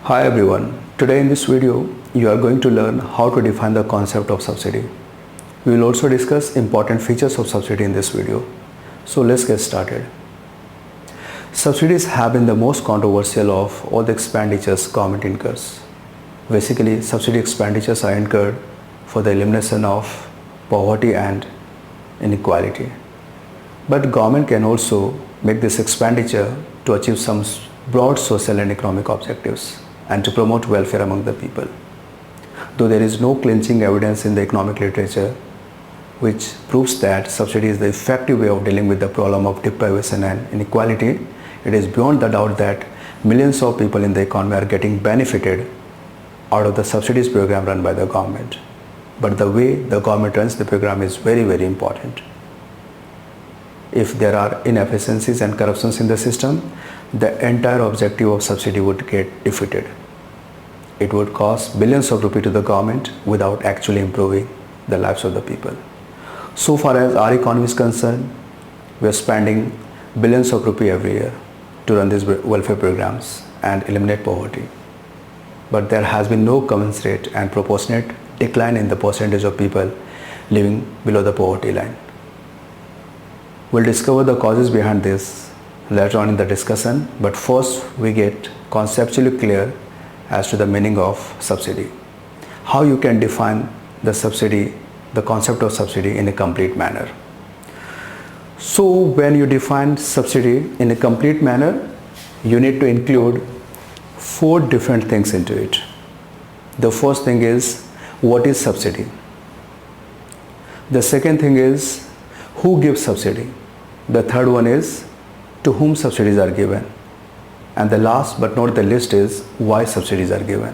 Hi everyone, today in this video you are going to learn how to define the concept of subsidy. We will also discuss important features of subsidy in this video. So let's get started. Subsidies have been the most controversial of all the expenditures government incurs. Basically, subsidy expenditures are incurred for the elimination of poverty and inequality. But government can also make this expenditure to achieve some broad social and economic objectives and to promote welfare among the people. Though there is no clinching evidence in the economic literature which proves that subsidy is the effective way of dealing with the problem of deprivation and inequality, it is beyond the doubt that millions of people in the economy are getting benefited out of the subsidies program run by the government. But the way the government runs the program is very, very important. If there are inefficiencies and corruptions in the system, the entire objective of subsidy would get defeated. It would cost billions of rupees to the government without actually improving the lives of the people. So far as our economy is concerned, we are spending billions of rupees every year to run these welfare programs and eliminate poverty. But there has been no commensurate and proportionate decline in the percentage of people living below the poverty line. We'll discover the causes behind this later on in the discussion, but first we get conceptually clear as to the meaning of subsidy. How you can define the subsidy, the concept of subsidy in a complete manner. So when you define subsidy in a complete manner, you need to include 4 different things into it. The first thing is, what is subsidy? The second thing is, who gives subsidy? The third one is, to whom subsidies are given? And the last but not the least is, why subsidies are given?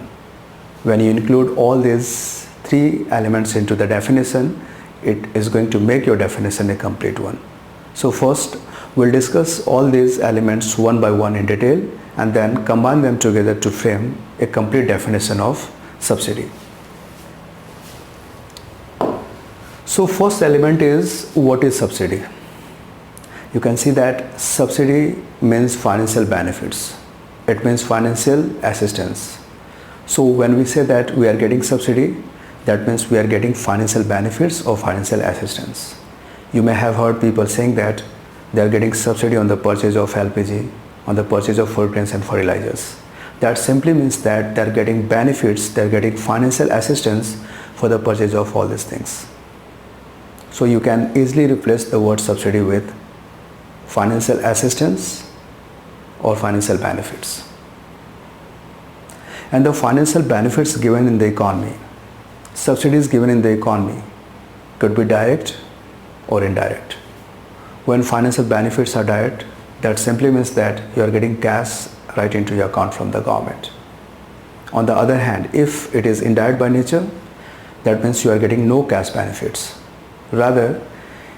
When you include all these 3 elements into the definition, it is going to make your definition a complete one. So first, we'll discuss all these elements one by one in detail and then combine them together to frame a complete definition of subsidy. So first element is, what is subsidy? You can see that subsidy means financial benefits. It means financial assistance. So when we say that we are getting subsidy, that means we are getting financial benefits or financial assistance. You may have heard people saying that they are getting subsidy on the purchase of LPG, on the purchase of food grains and fertilizers. That simply means that they are getting benefits, they are getting financial assistance for the purchase of all these things. So you can easily replace the word subsidy with financial assistance or financial benefits. And the financial benefits given in the economy, subsidies given in the economy could be direct or indirect. When financial benefits are direct, that simply means that you are getting cash right into your account from the government. On the other hand, if it is indirect by nature, that means you are getting no cash benefits. Rather,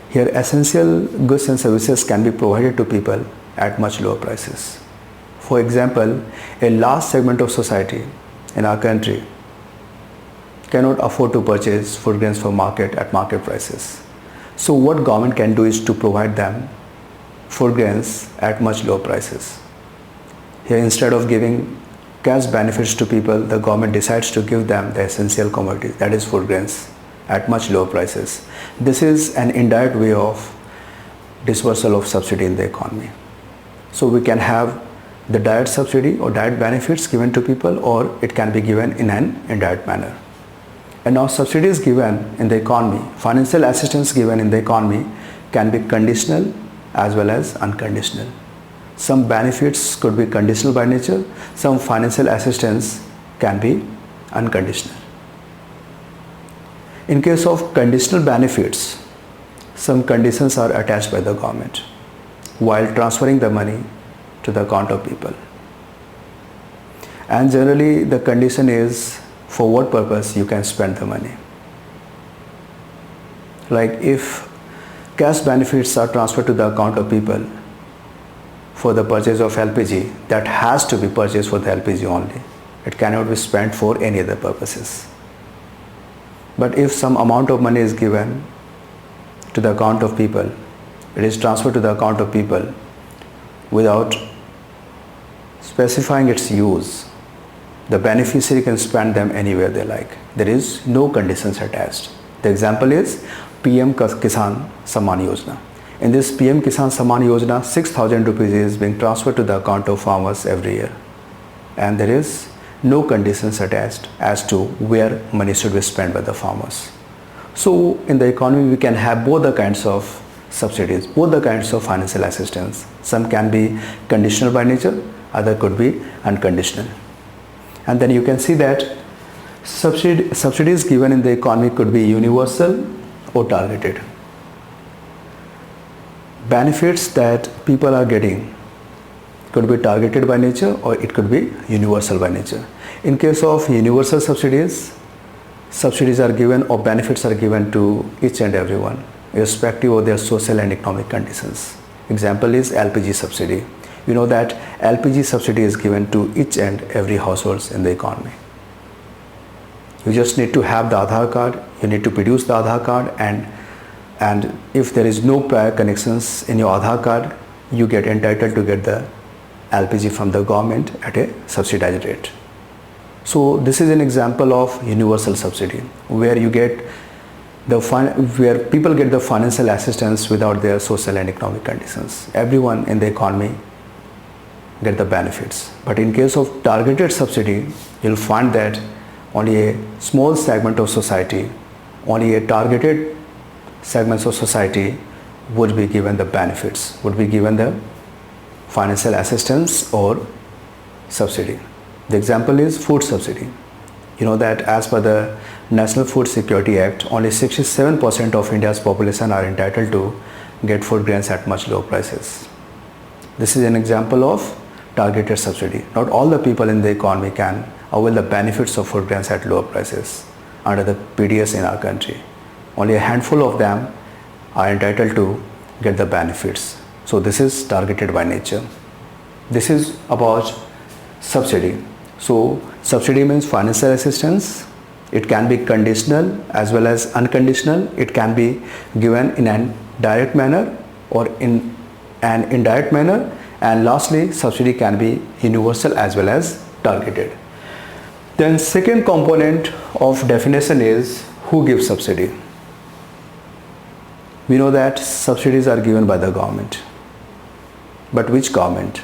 here essential goods and services can be provided to people at much lower prices. For example, a large segment of society in our country cannot afford to purchase food grains from market at market prices. So what government can do is to provide them food grains at much lower prices. Here, instead of giving cash benefits to people, the government decides to give them the essential commodities, that is food grains, at much lower prices. This is an indirect way of dispersal of subsidy in the economy. So we can have the direct subsidy or direct benefits given to people, or it can be given in an indirect manner. And now subsidies given in the economy, financial assistance given in the economy can be conditional as well as unconditional. Some benefits could be conditional by nature, some financial assistance can be unconditional. In case of conditional benefits, some conditions are attached by the government while transferring the money to the account of people. And generally the condition is for what purpose you can spend the money. Like if cash benefits are transferred to the account of people for the purchase of LPG, that has to be purchased for the LPG only. It cannot be spent for any other purposes. But if some amount of money is given to the account of people, it is transferred to the account of people without specifying its use, The beneficiary can spend them anywhere they like. There is no conditions attached. The example is PM Kisan Samman Yojana. In this PM Kisan Samman Yojana, 6,000 rupees is being transferred to the account of farmers every year. And there is no conditions attached as to where money should be spent by the farmers. So in the economy, we can have both the kinds of subsidies, both the kinds of financial assistance. Some can be conditional by nature, other could be unconditional. And then you can see that subsidies given in the economy could be universal or targeted. Benefits that people are getting could be targeted by nature or it could be universal by nature. In case of universal subsidies are given or benefits are given to each and everyone, irrespective of their social and economic conditions. Example is LPG subsidy. You know that LPG subsidy is given to each and every households in the economy. You just need to have the Aadhaar card, you need to produce the Aadhaar card, and if there is no prior connections in your Aadhaar card, you get entitled to get the LPG from the government at a subsidized rate. So this is an example of universal subsidy where you get where people get the financial assistance without their social and economic conditions. Everyone in the economy get the benefits. But in case of targeted subsidy, you'll find that only a small segment of society, only a targeted segments of society would be given the benefits, would be given the financial assistance or subsidy. The example is food subsidy. You know that as per the National Food Security Act, only 67% of India's population are entitled to get food grains at much lower prices. This is an example of targeted subsidy. Not all the people in the economy can avail the benefits of food grains at lower prices under the PDS in our country. Only a handful of them are entitled to get the benefits. So this is targeted by nature. This is about subsidy. So subsidy means financial assistance. It can be conditional as well as unconditional. It can be given in a direct manner or in an indirect manner. And lastly, subsidy can be universal as well as targeted. Then second component of definition is who gives subsidy. We know that subsidies are given by the government. But which government?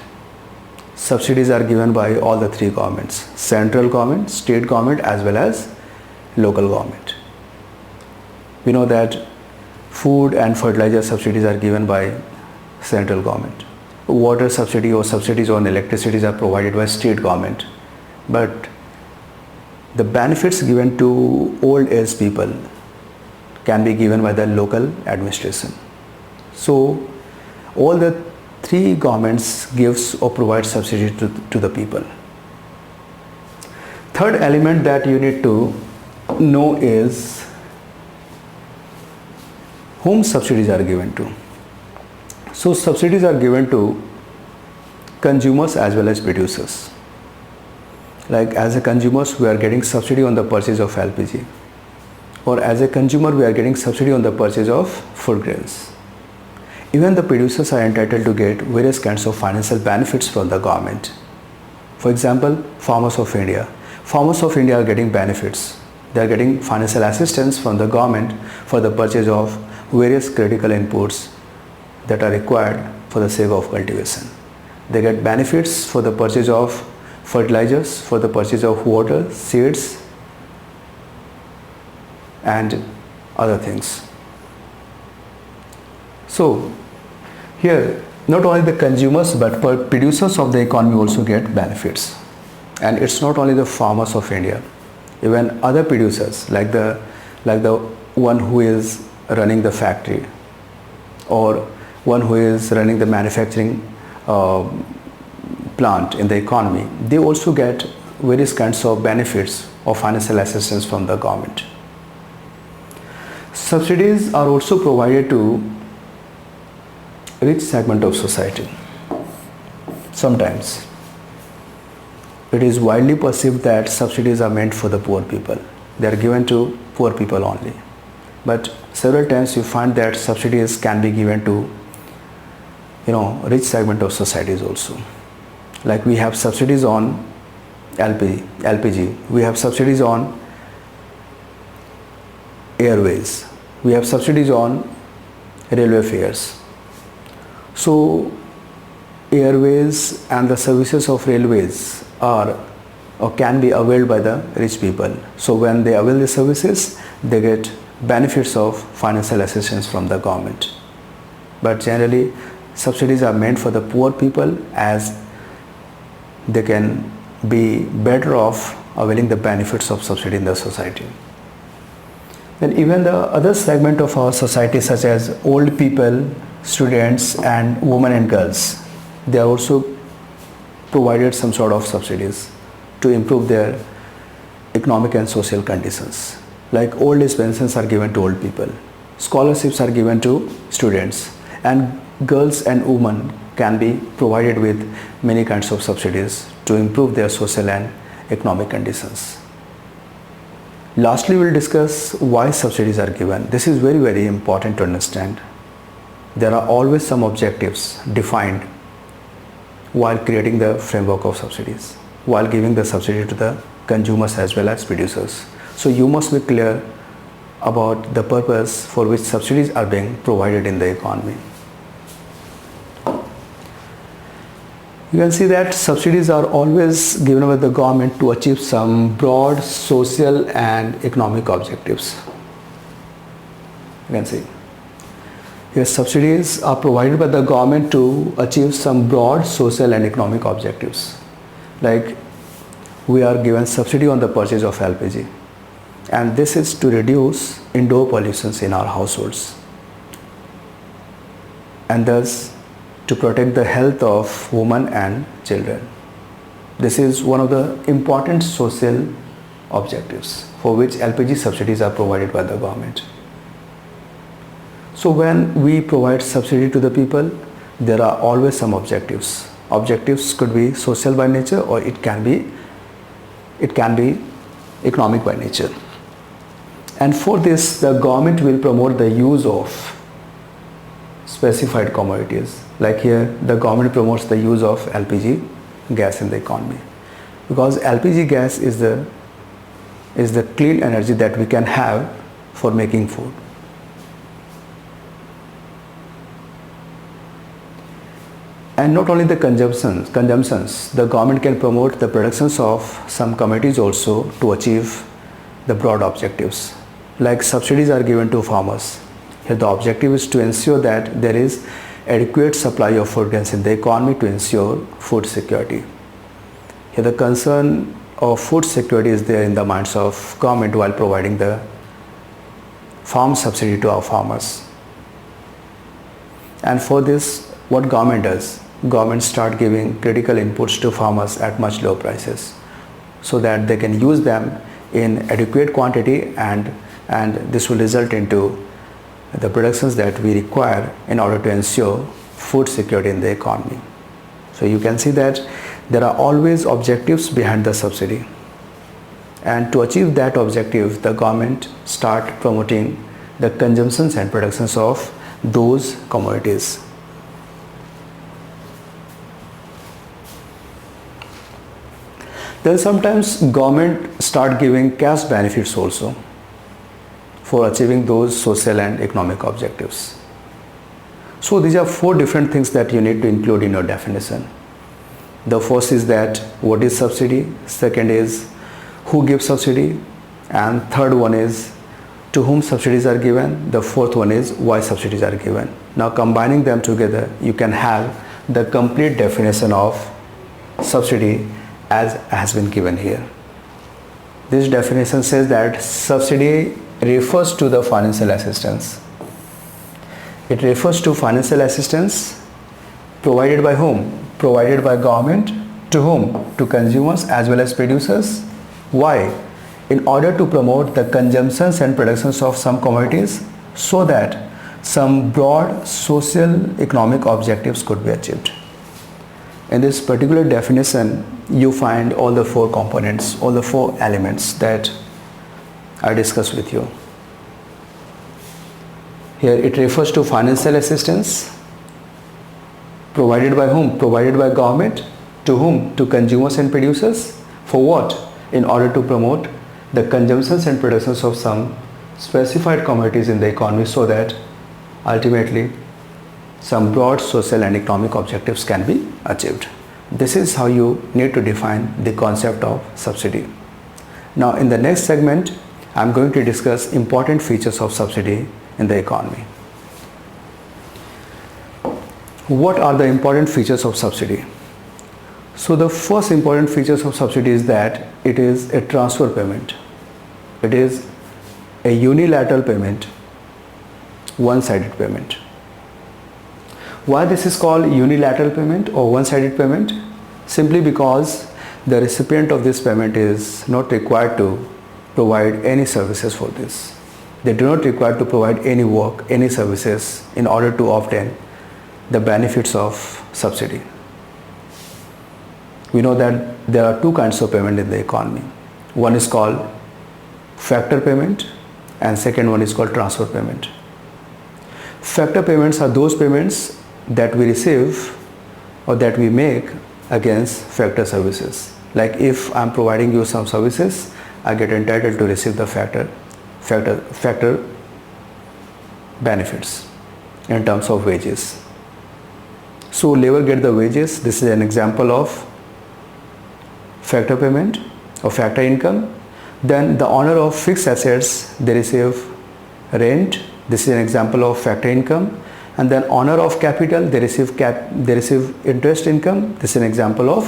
Subsidies are given by all the three governments: central government, state government as well as local government. We know that food and fertilizer subsidies are given by central government. Water subsidy or subsidies on electricity are provided by state government. But the benefits given to old age people can be given by the local administration. So all the three governments gives or provide subsidy to the people. Third element that you need to know is whom subsidies are given to. So subsidies are given to consumers as well as producers. Like as a consumers, we are getting subsidy on the purchase of LPG, or as a consumer, we are getting subsidy on the purchase of food grains. Even the producers are entitled to get various kinds of financial benefits from the government. For example, farmers of India. Farmers of India are getting benefits. They are getting financial assistance from the government for the purchase of various critical inputs that are required for the sake of cultivation. They get benefits for the purchase of fertilizers, for the purchase of water, seeds, and other things. So here, not only the consumers but producers of the economy also get benefits. And it's not only the farmers of India, even other producers like the one who is running the factory or one who is running the manufacturing plant in the economy, they also get various kinds of benefits or financial assistance from the government. Subsidies are also provided to rich segment of society. Sometimes it is widely perceived that subsidies are meant for the poor people. They are given to poor people only. But several times you find that subsidies can be given to rich segment of societies also. Like we have subsidies on LPG. We have subsidies on airways. We have subsidies on railway fares. So airways and the services of railways are or can be availed by the rich people. So when they avail the services, they get benefits of financial assistance from the government. But generally, subsidies are meant for the poor people, as they can be better off availing the benefits of subsidy in the society. Then even the other segment of our society, such as old people, students and women and girls, they are also provided some sort of subsidies to improve their economic and social conditions. Like old age pensions are given to old people, scholarships are given to students, and girls and women can be provided with many kinds of subsidies to improve their social and economic conditions. Lastly, we will discuss why subsidies are given. This is very, very important to understand. There are always some objectives defined while creating the framework of subsidies, while giving the subsidy to the consumers as well as producers. So you must be clear about the purpose for which subsidies are being provided in the economy. You can see that subsidies are always given by the government to achieve some broad social and economic objectives. You can see here subsidies are provided by the government to achieve some broad social and economic objectives. Like we are given subsidy on the purchase of LPG, and this is to reduce indoor pollutions in our households, and thus to protect the health of women and children. This is one of the important social objectives for which LPG subsidies are provided by the government. So when we provide subsidy to the people, there are always some objectives. Objectives could be social by nature, or it can be economic by nature. And for this, the government will promote the use of specified commodities. Like here, the government promotes the use of LPG gas in the economy, because LPG gas is the clean energy that we can have for making food. And not only the consumptions, the government can promote the productions of some commodities also to achieve the broad objectives. Like subsidies are given to farmers. Here the objective is to ensure that there is adequate supply of food grains in the economy to ensure food security. Here the concern of food security is there in the minds of government while providing the farm subsidy to our farmers. And for this, what government does? Government start giving critical inputs to farmers at much lower prices, so that they can use them in adequate quantity, and this will result into the productions that we require in order to ensure food security in the economy. So you can see that there are always objectives behind the subsidy, and to achieve that objective, the government start promoting the consumptions and productions of those commodities. Then sometimes government start giving cash benefits also for achieving those social and economic objectives. So these are 4 different things that you need to include in your definition. The first is that what is subsidy, second is who gives subsidy, and third one is to whom subsidies are given, the fourth one is why subsidies are given. Now combining them together, you can have the complete definition of subsidy as has been given here. This definition says that subsidy refers to the financial assistance. It refers to financial assistance provided by whom? Provided by government to whom? To consumers as well as producers. Why? In order to promote the consumptions and productions of some commodities, so that some broad social economic objectives could be achieved. In this particular definition, you find all the 4 components, all the 4 elements that I discussed with you. Here it refers to financial assistance provided by whom? Provided by government to whom? To consumers and producers. For what? In order to promote the consumptions and productions of some specified commodities in the economy, so that ultimately some broad social and economic objectives can be achieved. This is how you need to define the concept of subsidy. Now in the next segment, I am going to discuss important features of subsidy in the economy. What are the important features of subsidy? So the first important features of subsidy is that it is a transfer payment. It is a unilateral payment, one-sided payment. Why this is called unilateral payment or one-sided payment? Simply because the recipient of this payment is not required to provide any services for this. They do not require to provide any work, any services in order to obtain the benefits of subsidy. We know that there are two kinds of payment in the economy. One is called factor payment and second one is called transfer payment. Factor payments are those payments that we receive or that we make against factor services. Like if I am providing you some services, I get entitled to receive the factor benefits in terms of wages. So labor get the wages. This is an example of factor payment or factor income. Then the owner of fixed assets, they receive rent. This is an example of factor income. And then owner of capital, they receive interest income. This is an example of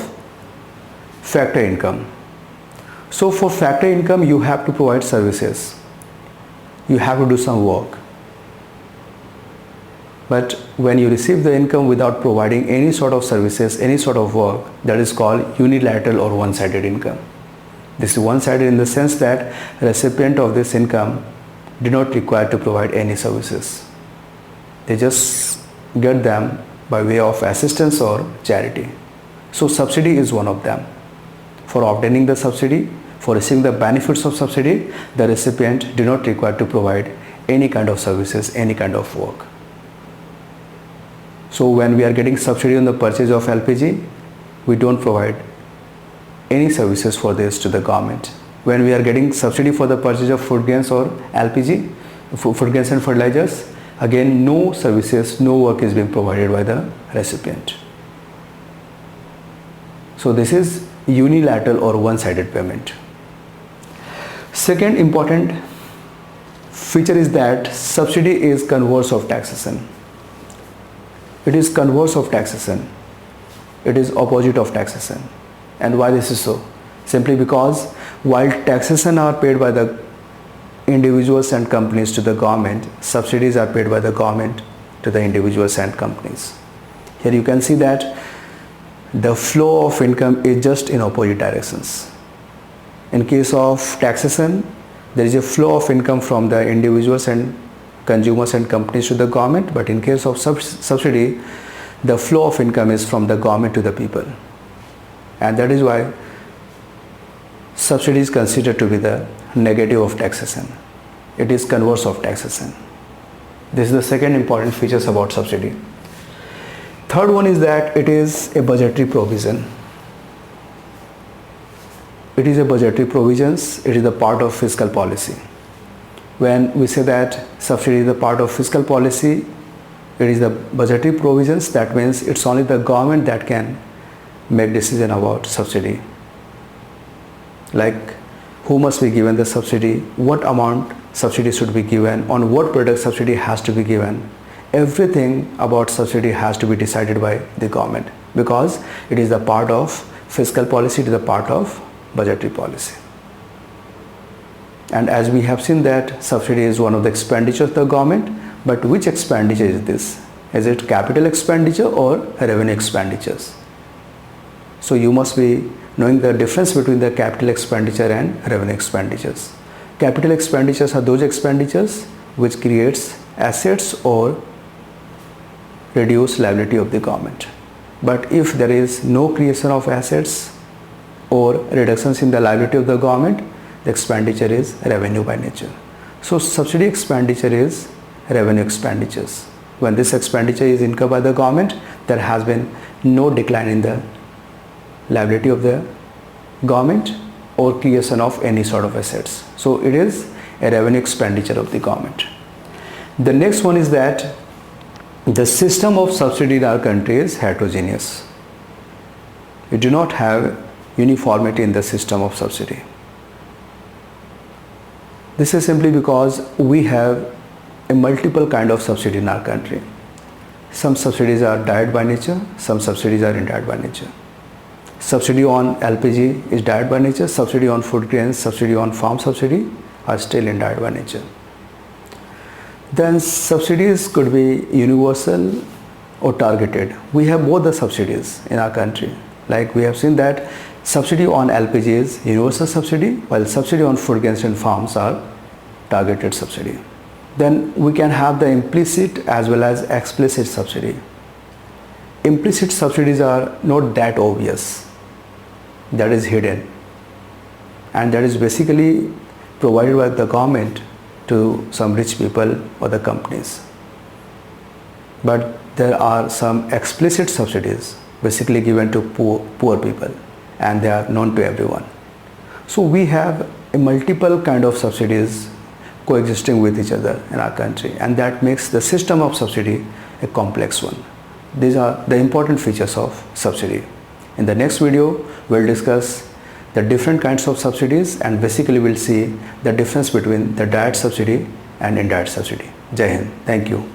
factor income. So for factor income, you have to provide services. You have to do some work. But when you receive the income without providing any sort of services, any sort of work, that is called unilateral or one-sided income. This is one-sided in the sense that recipient of this income do not require to provide any services. They just get them by way of assistance or charity. So subsidy is one of them. For obtaining the subsidy, for receiving the benefits of subsidy, the recipient do not require to provide any kind of services, any kind of work. So when we are getting subsidy on the purchase of LPG, we don't provide any services for this to the government. When we are getting subsidy for the purchase of food grains or LPG, food grains and fertilizers, again no services, no work is being provided by the recipient. So this is unilateral or one-sided payment. Second important feature is that subsidy is converse of taxation. It is converse of taxation. It is opposite of taxation. And why this is so? Simply because while taxation are paid by the individuals and companies to the government, subsidies are paid by the government to the individuals and companies. Here you can see that the flow of income is just in opposite directions. In case of taxation, there is a flow of income from the individuals and consumers and companies to the government, but in case of subsidy, the flow of income is from the government to the people. And that is why subsidy is considered to be the negative of taxation. It is converse of taxation. This is the second important features about subsidy. Third one is that it is a budgetary provision. It is a budgetary provisions. It is a part of fiscal policy. When we say that subsidy is a part of fiscal policy, it is the budgetary provisions. That means it's only the government that can make decision about subsidy. Like who must be given the subsidy, what amount subsidy should be given, on what product subsidy has to be given. Everything about subsidy has to be decided by the government because it is a part of fiscal policy, it is a part of budgetary policy. And as we have seen that subsidy is one of the expenditures of the government, but which expenditure is this? Is it capital expenditure or revenue expenditures? So you must be knowing the difference between the capital expenditure and revenue expenditures. Capital expenditures are those expenditures which creates assets or reduce liability of the government. But if there is no creation of assets or reductions in the liability of the government, the expenditure is revenue by nature. So subsidy expenditure is revenue expenditures. When this expenditure is incurred by the government, there has been no decline in the liability of the government or creation of any sort of assets. So it is a revenue expenditure of the government. The next one is that the system of subsidy in our country is heterogeneous. We do not have uniformity in the system of subsidy. This is simply because we have a multiple kind of subsidy in our country. Some subsidies are direct by nature, some subsidies are indirect by nature. Subsidy on LPG is direct by nature, subsidy on food grains, subsidy on farm subsidy are still indirect by nature. Then subsidies could be universal or targeted. We have both the subsidies in our country. Like we have seen that subsidy on LPG is universal subsidy, while subsidy on food grains and farms are targeted subsidy. Then we can have the implicit as well as explicit subsidy. Implicit subsidies are not that obvious, that is hidden, and that is basically provided by the government to some rich people or the companies. But there are some explicit subsidies basically given to poor people, and they are known to everyone. So we have a multiple kind of subsidies coexisting with each other in our country, and that makes the system of subsidy a complex one. These are the important features of subsidy. In the next video, we'll discuss the different kinds of subsidies, and basically we'll see the difference between the direct subsidy and indirect subsidy. Jai Hind. Thank you.